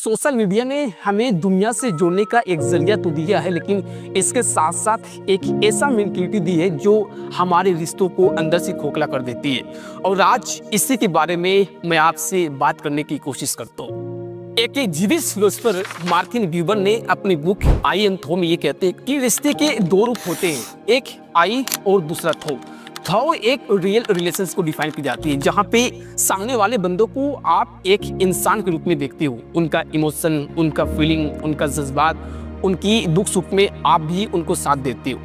Social media ने हमें दुनिया से जोड़ने का एक जरिया तो दिया है, लेकिन इसके साथ साथ एक ऐसा मेंटलिटी दी है जो हमारे रिश्तों को अंदर से खोखला कर देती है। और आज इसी के बारे में मैं आपसे बात करने की कोशिश करता हूँ। एक जीविस फिलोसोफर मार्टिन ब्यूबर ने अपनी बुक आई एंड थो में ये कहते हैं कि रिश्ते के दो रूप होते हैं, एक आई और दूसरा थो। थो एक रियल रिलेशंस को डिफाइन की जाती है, जहाँ पे सामने वाले बंदों को आप एक इंसान के रूप में देखते हो, उनका इमोशन, उनका फीलिंग, उनका जज्बात, उनकी दुख सुख में आप भी उनको साथ देते हो।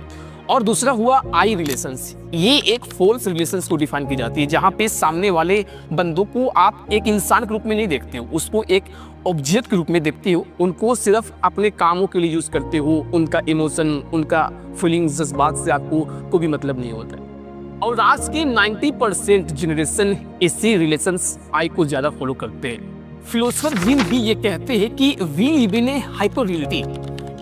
और दूसरा हुआ आई रिलेशंस, ये एक फॉल्स रिलेशंस को डिफाइन की जाती है, जहाँ पे सामने वाले बंदों को आप एक इंसान के रूप में नहीं देखते हो, उसको एक ऑब्जेक्ट के रूप में देखते हो, उनको सिर्फ अपने कामों के लिए यूज करते हो, उनका इमोशन, उनका फीलिंग्स, जज्बात से आपको कोई भी मतलब नहीं होता है। और आज की 90% जनरेशन इसी रिलेशंस आई को ज्यादा फॉलो करते हैं। फिलोसोफर जीन भी ये कहते हैं कि we live in a hyper reality,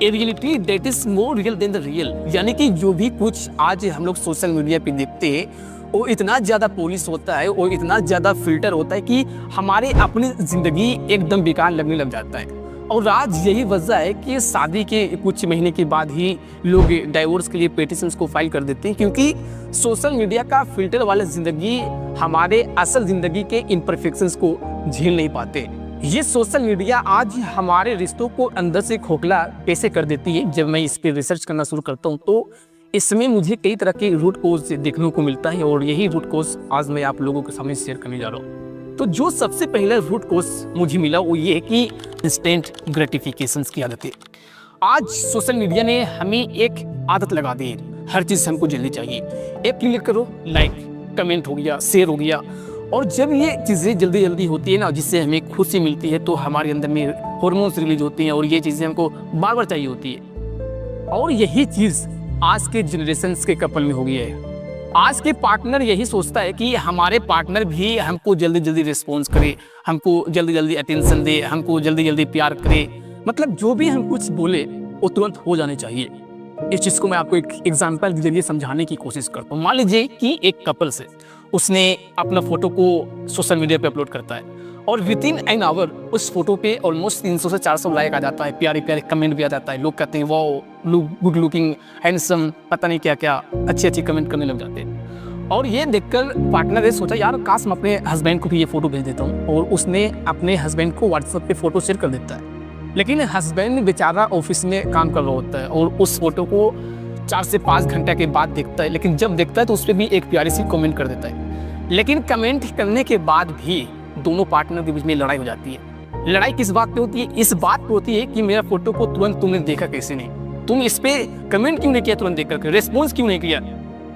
a reality that is more real than the real. यानी कि जो भी कुछ आज हम लोग सोशल मीडिया पे देखते हैं वो इतना ज़्यादा पॉलिश होता है और इतना ज़्यादा फिल्टर होता है कि हमारे अपनी ज़िंदगी एकदम बेकार लगने लग जाता है। और आज यही वजह है कि शादी के कुछ महीने के बाद ही लोग डाइवोर्स के लिए पिटीशंस को फाइल कर देते हैं, क्योंकि सोशल मीडिया का फिल्टर वाला ज़िंदगी हमारे असल ज़िंदगी के इम्परफेक्शंस को झेल नहीं पाते। ये सोशल मीडिया आज हमारे रिश्तों को अंदर से खोखला कैसे कर देती है। जब मैं इस पर रिसर्च करना शुरू करता हूँ तो इसमें मुझे कई तरह के रूट कोज देखने को मिलता है, और यही रूट कोज आज मैं आप लोगों के सामने शेयर करने जा रहा हूँ। तो जो सबसे पहला रूट कोज मुझे मिला वो ये है कि इंस्टेंट ग्रेटिफिकेशंस की आदत है। आज सोशल मीडिया ने हमें एक आदत लगा दी है, हर चीज़ हमको जल्दी चाहिए। एक क्लिक करो, लाइक, कमेंट हो गया, शेयर हो गया। और जब ये चीज़ें जल्दी जल्दी होती है ना, जिससे हमें खुशी मिलती है, तो हमारे अंदर में हार्मोन्स रिलीज होती हैं और ये चीज़ें हमको बार बार चाहिए होती है। और यही चीज़ आज के जनरेशन के कपल में हो गई है। आज के पार्टनर यही सोचता है कि हमारे पार्टनर भी हमको जल्दी जल्दी रिस्पॉन्स करे, हमको जल्दी जल्दी अटेंशन दे, हमको जल्दी जल्दी प्यार करे। मतलब जो भी हम कुछ बोले वो तुरंत हो जाने चाहिए। इस चीज़ को मैं आपको एक एग्जाम्पल के जरिए समझाने की कोशिश करता हूँ। मान लीजिए कि एक कपल से उसने अपना फोटो को सोशल मीडिया पे अपलोड करता है और विद इन एन आवर उस फोटो पे ऑलमोस्ट 300 से 400 लाइक आ जाता है, प्यारे प्यारे कमेंट भी आ जाता है। लोग कहते हैं wow, look good looking, handsome, पता नहीं क्या क्या अच्छी अच्छी कमेंट करने लग जाते हैं। और ये देखकर पार्टनर ने सोचा यार काश मैं अपने हस्बैंड को भी ये फोटो भेज देता हूँ, और उसने अपने हस्बैंड को व्हाट्सएप पे फोटो शेयर कर देता है। लेकिन हस्बैंड बेचारा ऑफिस में काम कर रहा होता है और उस फोटो को 4 से 5 घंटे के बाद देखता है, लेकिन जब देखता है तो उस पर भी एक प्यारी सी कमेंट कर देता है। लेकिन कमेंट करने के बाद भी दोनों पार्टनर के बीच में लड़ाई हो जाती है। लड़ाई किस बात पे होती है? इस बात पे होती है कि मेरा फोटो को तुरंत तुमने देखा कैसे नहीं, तुम इस पे कमेंट क्यों नहीं किया, तुरंत देख करके रेस्पॉन्स क्यों नहीं किया।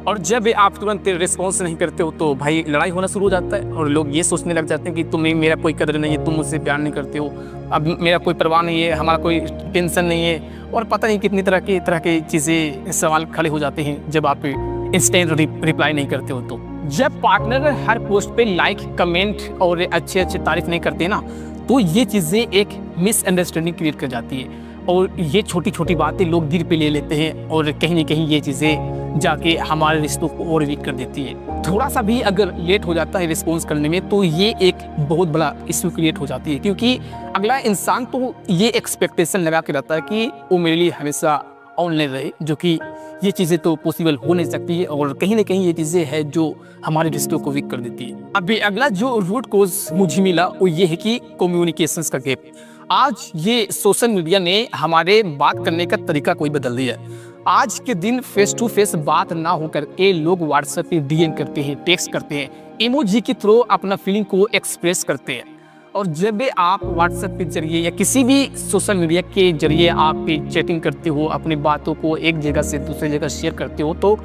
और जब आप तुरंत रिस्पॉन्स नहीं करते हो तो भाई लड़ाई होना शुरू हो जाता है, और लोग ये सोचने लग जाते हैं कि तुम्हें मेरा कोई कदर नहीं है, तुम मुझसे प्यार नहीं करते हो, अब मेरा कोई परवाह नहीं है, हमारा कोई टेंशन नहीं है, और पता नहीं कितनी तरह की चीज़ें सवाल खड़े हो जाते हैं जब आप इंस्टेंट रिप्लाई नहीं करते हो। तो जब पार्टनर हर पोस्ट पे लाइक, कमेंट और अच्छे अच्छे तारीफ नहीं करते ना, तो ये चीज़ें एक मिसअंडरस्टैंडिंग क्रिएट कर जाती है, और ये छोटी छोटी बातें लोग दिल पे ले लेते हैं, और कहीं ना कहीं ये चीज़ें जाके हमारे रिश्तों को और वीक कर देती है। थोड़ा सा भी अगर लेट हो जाता है रिस्पॉन्स करने में तो ये एक बहुत बड़ा इश्यू क्रिएट हो जाती है, क्योंकि अगला इंसान तो ये एक्सपेक्टेशन लगा के रहता है कि वो मेरे लिए हमेशा ऑनलाइन रहे, जो कि ये चीज़ें तो पॉसिबल हो नहीं सकती है, और कहीं ना कहीं ये चीज़ें हैं जो हमारे रिश्तों को वीक कर देती है। अभी अगला जो रूट कोज मुझे मिला वो ये है कि कम्युनिकेशंस का गैप। आज ये सोशल मीडिया ने हमारे बात करने का तरीका कोई बदल दिया है। आज के दिन फेस टू फेस बात ना हो करके लोग व्हाट्सएप पे डीएम करते हैं, टेक्स्ट करते हैं, इमोजी के थ्रू अपना फीलिंग को एक्सप्रेस करते हैं। और जब भी आप व्हाट्सएप के जरिए या किसी भी सोशल मीडिया के जरिए आप चैटिंग करते हो, अपनी बातों को एक जगह से दूसरी जगह शेयर करते हो, तो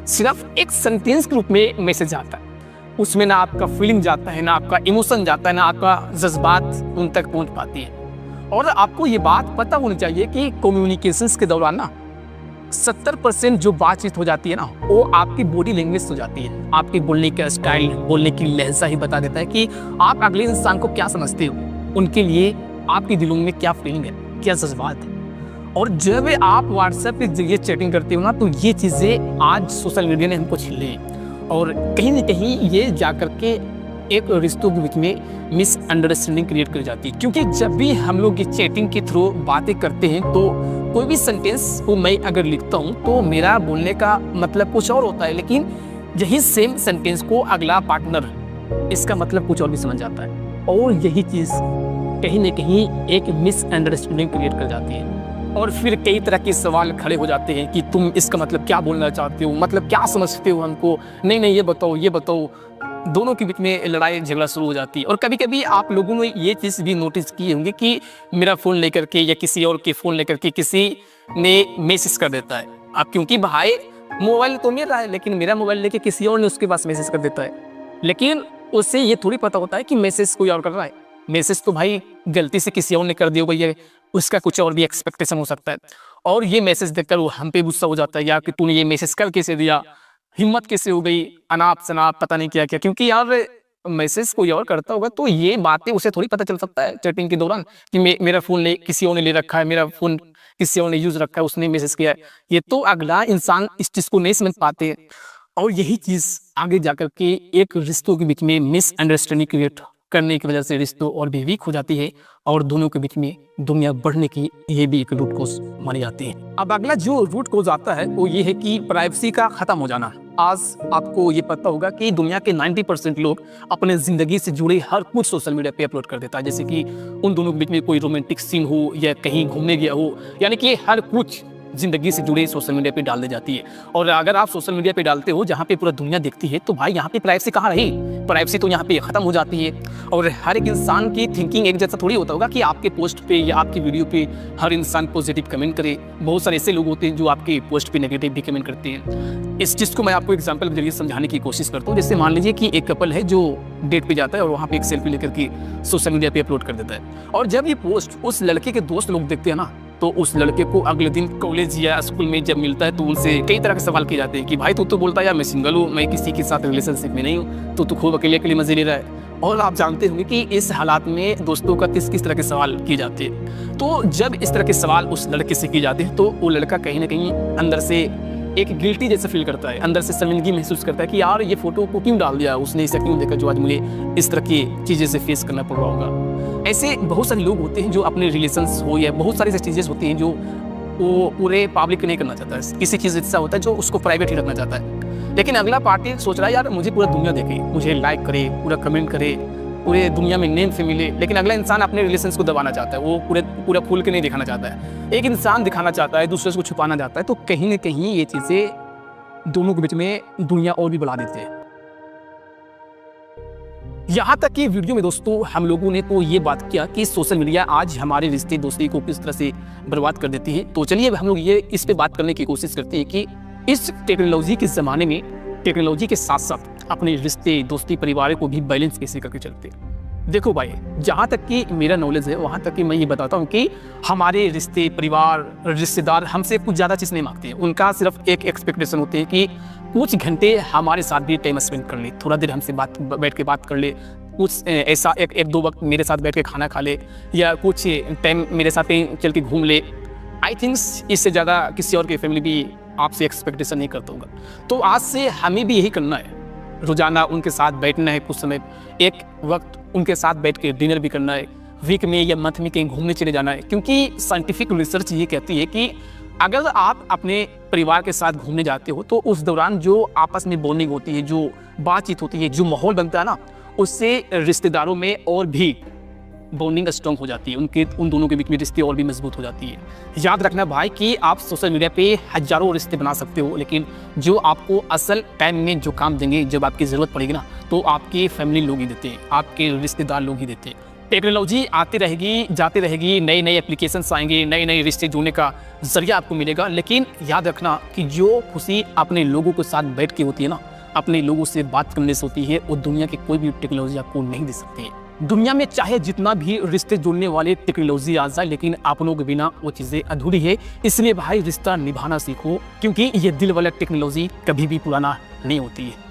सिर्फ एक सेंटेंस के रूप में मैसेज आता है। उसमें ना आपका फीलिंग जाता है, ना आपका इमोशन जाता है, ना आपका जज्बात उन तक पहुंच पाती है। और आपको ये बात पता होनी चाहिए कि कम्युनिकेशंस के दौरान ना 70% जो बातचीत हो जाती है ना, वो आपकी बॉडी लैंग्वेज हो जाती है। आपके बोलने का स्टाइल, बोलने की लहजा ही बता देता है कि आप अगले इंसान को क्या समझते हो, उनके लिए आपके दिलों में क्या फीलिंग है, क्या जज्बात है। और जब आप व्हाट्सएप के जरिए चैटिंग करते हो ना, तो ये चीज़ें आज सोशल मीडिया ने हमको छीन ली, और कहीं ना कहीं ये जा करके एक रिश्तों के बीच में मिसअंडरस्टैंडिंग क्रिएट कर जाती है। क्योंकि जब भी हम लोग ये चैटिंग के थ्रू बातें करते हैं तो कोई भी सेंटेंस को मैं अगर लिखता हूँ तो मेरा बोलने का मतलब कुछ और होता है, लेकिन यही सेम सेंटेंस को अगला पार्टनर इसका मतलब कुछ और भी समझ जाता है, और यही चीज़ कहीं ना कहीं एक मिसअंडरस्टैंडिंग क्रिएट कर जाती है। और फिर कई तरह के सवाल खड़े हो जाते हैं कि तुम इसका मतलब क्या बोलना चाहते हो, मतलब क्या समझते हो हमको, नहीं नहीं ये बताओ। दोनों के बीच में लड़ाई झगड़ा शुरू हो जाती है। और कभी कभी आप लोगों ने ये चीज़ भी नोटिस की होंगी कि मेरा फ़ोन लेकर के या किसी और के फ़ोन लेकर के किसी ने मैसेज कर देता है। अब क्योंकि भाई मोबाइल तो मेरा है, लेकिन मेरा मोबाइल लेके किसी और ने उसके पास मैसेज कर देता है, लेकिन उससे ये थोड़ी पता होता है कि मैसेज कोई और कर रहा है। मैसेज तो भाई गलती से किसी और ने कर दिया होगा, उसका कुछ और भी एक्सपेक्टेशन हो सकता है, और ये मैसेज देखकर वो हम पे गुस्सा हो जाता है, यार कि तूने ये मैसेज कर कैसे दिया, हिम्मत कैसे हो गई, अनाप शनाप पता नहीं क्या क्या। क्योंकि यार मैसेज कोई और करता होगा तो ये बातें उसे थोड़ी पता चल सकता है चैटिंग के दौरान कि मेरा फ़ोन किसी और ने ले रखा है, मेरा फ़ोन किसी और ने यूज़ रखा है, उसने मैसेज किया है। ये तो अगला इंसान इस चीज़ को नहीं समझ पाते, और यही चीज़ आगे जाकर के एक रिश्तों के बीच में मिसअंडरस्टैंडिंग क्रिएट करने की वजह से रिश्तों और भी वीक हो जाती है, और दोनों के बीच में दुनिया बढ़ने की ये भी एक रूट कोज मानी जाती है। अब अगला जो रूट कोज आता है वो ये है कि प्राइवेसी का खत्म हो जाना। आज आपको ये पता होगा कि दुनिया के 90% लोग अपने ज़िंदगी से जुड़े हर कुछ सोशल मीडिया पे अपलोड कर देता है, जैसे कि उन दोनों के बीच में कोई रोमांटिक सीन हो या कहीं घूमने गया हो, यानी कि हर कुछ ज़िंदगी से जुड़े सोशल मीडिया पे डाल दी जाती है। और अगर आप सोशल मीडिया पे डालते हो जहाँ पे पूरा दुनिया देखती है, तो भाई यहाँ पे प्राइवेसी कहाँ रही? प्राइवेसी तो यहाँ पे ख़त्म हो जाती है। और हर एक इंसान की थिंकिंग एक जैसा थोड़ी होता होगा कि आपके पोस्ट पे या आपकी वीडियो पे हर इंसान पॉजिटिव कमेंट करे। बहुत सारे ऐसे लोग होते हैं जो आपके पोस्ट पे नेगेटिव भी कमेंट करते हैं। इस चीज़ को मैं आपको एग्जाम्पल के जरिए समझाने की कोशिश करता हूँ। जैसे मान लीजिए कि एक कपल है जो डेट पे जाता है और वहाँ पे एक सेल्फी लेकर के सोशल मीडिया पे अपलोड कर देता है, और जब ये पोस्ट उस लड़के के दोस्त लोग देखते हैं ना, तो उस लड़के को अगले दिन कॉलेज या स्कूल में जब मिलता है तो उनसे कई तरह के सवाल किए जाते हैं कि भाई तू तो बोलता है यार मैं सिंगल हूँ, मैं किसी के साथ रिलेशनशिप में नहीं हूँ, तो तू खूब अकेले अकेले मजे ले रहा है। और आप जानते होंगे कि इस हालात में दोस्तों का किस किस तरह के सवाल किए जाते हैं। तो जब इस तरह के सवाल उस लड़के से किए जाते हैं तो वो लड़का कहीं ना कहीं अंदर से एक गिल्टी जैसा फील करता है, अंदर से शर्मिंदगी महसूस करता है कि यार ये फोटो को क्यों डाल दिया, उसने इसे क्यों देखा जो आज मुझे इस तरह की चीज़ें से फेस करना पड़ रहा होगा। ऐसे बहुत सारे लोग होते हैं जो अपने रिलेशंस हो या बहुत सारी ऐसी चीज़ें होती हैं जो वो पूरे पब्लिक नहीं करना चाहता है। किसी चीज़ ऐसा होता है जो उसको प्राइवेट ही रखना चाहता है, लेकिन अगला पार्टी सोच रहा है यार मुझे पूरा दुनिया देखे, मुझे लाइक करे, पूरा कमेंट करे, पूरे दुनिया में नेम से मिले। लेकिन अगला इंसान अपने रिलेशंस को दबाना चाहता है, वो पूरा फूल के नहीं दिखाना चाहता है। एक इंसान दिखाना चाहता है, दूसरे को छुपाना चाहता है, तो कहीं ना कहीं ये चीज़ें दोनों के बीच में दुनिया और भी बढ़ा देते हैं। यहाँ तक कि वीडियो में दोस्तों हम लोगों ने तो ये बात किया कि सोशल मीडिया आज हमारे रिश्ते दोस्ती को किस तरह से बर्बाद कर देती है। तो चलिए हम लोग ये इस पे बात करने की कोशिश करते हैं कि इस टेक्नोलॉजी के ज़माने में टेक्नोलॉजी के साथ साथ अपने रिश्ते दोस्ती परिवार को भी बैलेंस कैसे करके चलते हैं। देखो भाई, जहाँ तक कि मेरा नॉलेज है वहाँ तक कि मैं ये बताता हूँ कि हमारे रिश्ते परिवार रिश्तेदार हमसे कुछ ज़्यादा चीज़ नहीं मांगते हैं। उनका सिर्फ एक एक्सपेक्टेशन होती है कि कुछ घंटे हमारे साथ भी टाइम स्पेंड कर ले, थोड़ा देर हमसे बैठ के बात कर ले, कुछ ऐसा एक दो वक्त मेरे साथ बैठ के खाना खा ले, या कुछ टाइम मेरे साथ कहीं चल के घूम ले। आई थिंक्स इससे ज़्यादा किसी और की फैमिली भी आपसे एक्सपेक्टेशन नहीं करता होगा। तो आज से हमें भी यही करना है, रोज़ाना उनके साथ बैठना है, कुछ समय एक वक्त उनके साथ बैठ के डिनर भी करना है, वीक में या मंथ में कहीं घूमने चले जाना है। क्योंकि साइंटिफिक रिसर्च ये कहती है कि अगर आप अपने परिवार के साथ घूमने जाते हो तो उस दौरान जो आपस में बॉन्डिंग होती है, जो बातचीत होती है, जो माहौल बनता है ना, उससे रिश्तेदारों में और भी बॉन्डिंग स्ट्रॉन्ग हो जाती है, उन दोनों के बीच में रिश्ते और भी मजबूत हो जाती है। याद रखना भाई कि आप सोशल मीडिया पे हजारों रिश्ते बना सकते हो, लेकिन जो आपको असल टाइम में जो काम देंगे, जब आपकी ज़रूरत पड़ेगी ना, तो आपके फैमिली लोग ही देते हैं, आपके रिश्तेदार लोग ही देते हैं। टेक्नोलॉजी आती रहेगी, जाती रहेगी, नए नए एप्लीकेशंस आएंगे, नए नए रिश्ते जोड़ने का जरिया आपको मिलेगा, लेकिन याद रखना कि जो खुशी अपने लोगों के साथ बैठ के होती है ना, अपने लोगों से बात करने से होती है, वो दुनिया की कोई भी टेक्नोलॉजी आपको नहीं दे सकती है। दुनिया में चाहे जितना भी रिश्ते जोड़ने वाले टेक्नोलॉजी आ जाए, लेकिन अपनों के बिना वो चीज़ें अधूरी है। इसलिए भाई रिश्ता निभाना सीखो, क्योंकि ये दिल वाला टेक्नोलॉजी कभी भी पुराना नहीं होती है।